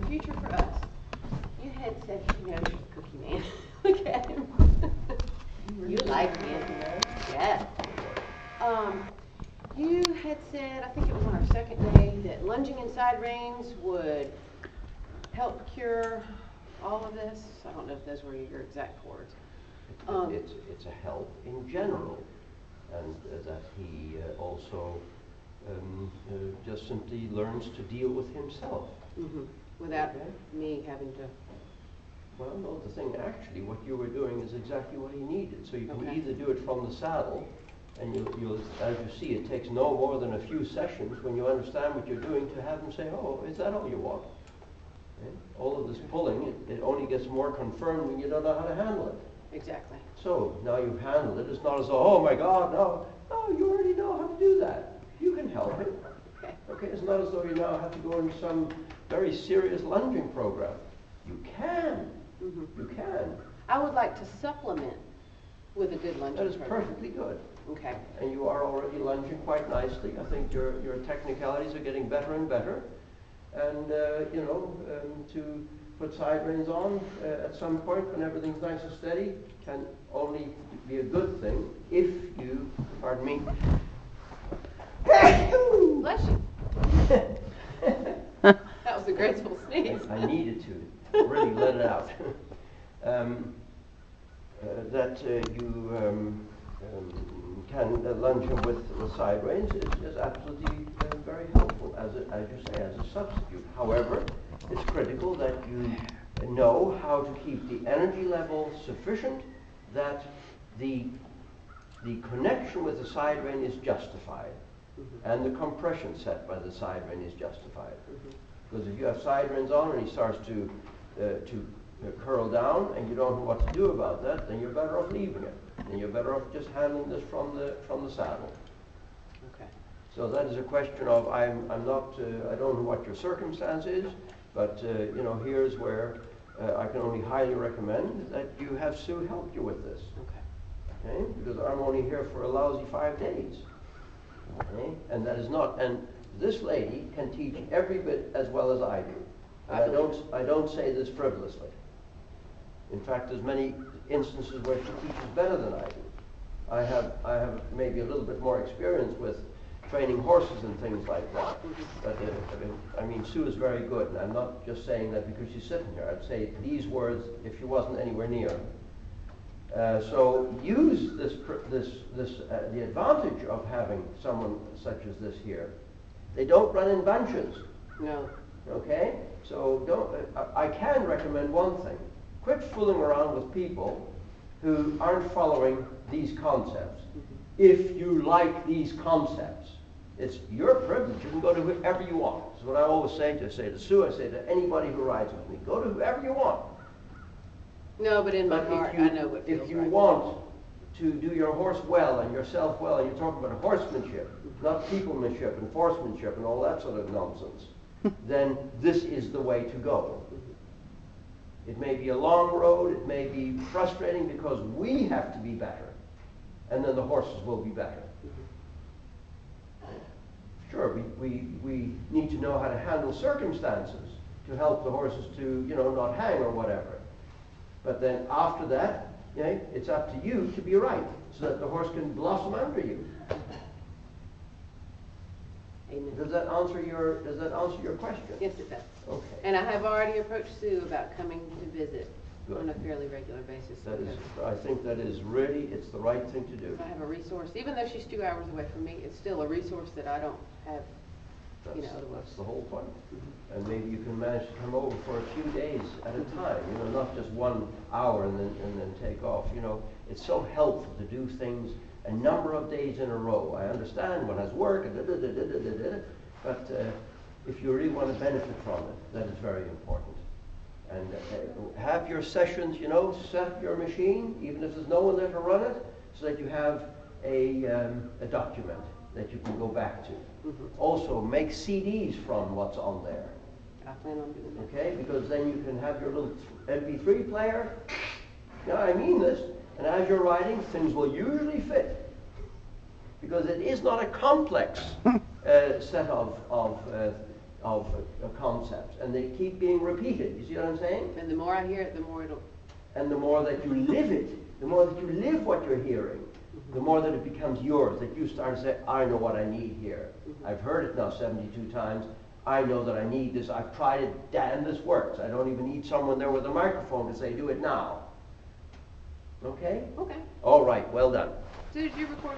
future for us. You had said, you know, you're the cookie man. Look at him. You like him, you know? Yeah. You had said, I think it was on our second day, that lunging in side reins would help cure all of this. I don't know if those were your exact words. It's a help in general, and that he also just simply learns to deal with himself. Mm-hmm. Without me having to. Well, no, the thing actually, what you were doing is exactly what he needed. So you can either do it from the saddle, and you'll, as you see, it takes no more than a few sessions when you understand what you're doing to have him say, oh, is that all you want? Okay? All of this pulling, it only gets more confirmed when you don't know how to handle it. Exactly. So now you've handled it. It's not as though, oh my God, no. No, you already know how to do that. You can help him. Okay, it's not as though you now have to go into some very serious lunging program. You can. Mm-hmm. You can. I would like to supplement with a good lunging program. That is program. perfectly good. Okay. And you are already lunging quite nicely. I think your technicalities are getting better and better. And, to put side reins on at some point when everything's nice and steady can only be a good thing if you, pardon me. Bless you. That was a graceful sneeze. I needed to really let it out. That you can lunge him with side reins is absolutely very helpful, as you say, as a substitute. However, it's critical that you know how to keep the energy level sufficient that the connection with the side rein is justified, and the compression set by the side rein is justified. Because if you have side reins on and he starts to curl down and you don't know what to do about that, then you're better off leaving it. Then you're better off just handling this from the saddle. Okay. So that is a question of I don't know what your circumstance is, but here's where I can only highly recommend that you have Sue help you with this. Okay? Because I'm only here for a lousy 5 days. Okay? And that is not, and this lady can teach every bit as well as I do. And I don't say this frivolously. In fact, there's many instances where she teaches better than I do. I have maybe a little bit more experience with training horses and things like that. But Sue is very good, and I'm not just saying that because she's sitting here. I'd say these words if she wasn't anywhere near. So use the advantage of having someone such as this here. They don't run in bunches. No. Okay? So I can recommend one thing. Quit fooling around with people who aren't following these concepts. If you like these concepts, it's your privilege. You can go to whoever you want. That's what I always say to Sue. I say to anybody who rides with me, go to whoever you want. No, but in my heart, I know what feels If you right. want to do your horse well and yourself well, and you're talking about horsemanship, not peoplemanship and horsemanship and all that sort of nonsense, then this is the way to go. It may be a long road, it may be frustrating because we have to be better, and then the horses will be better. Sure, we need to know how to handle circumstances to help the horses to, not hang or whatever. But then after that, it's up to you to be right, so that the horse can blossom under you. Amen. Does that answer your question? Yes, it does. Okay. And I have already approached Sue about coming to visit on a fairly regular basis. I think that is really, it's the right thing to do. I have a resource, even though she's 2 hours away from me, it's still a resource that I don't have, otherwise. That's the whole point. And maybe you can manage to come over for a few days at a time, not just 1 hour and then take off. It's so helpful to do things a number of days in a row. I understand one has work, but if you really want to benefit from it, that is very important. And have your sessions, set up your machine, even if there's no one there to run it, so that you have a document that you can go back to. Also, make CDs from what's on there. I plan on doing that. Okay, because then you can have your little MP3 player. I mean this. And as you're riding, things will usually fit. Because it is not a complex set of concepts, and they keep being repeated. You see what I'm saying? And the more I hear it, the more it'll, And the more that you live it, the more that you live what you're hearing, the more that it becomes yours, that you start to say, I know what I need here. I've heard it now 72 times. I know that I need this. I've tried it. Damn, this works. I don't even need someone there with a microphone to say, do it now. Okay? okay. All right, well done. So did you record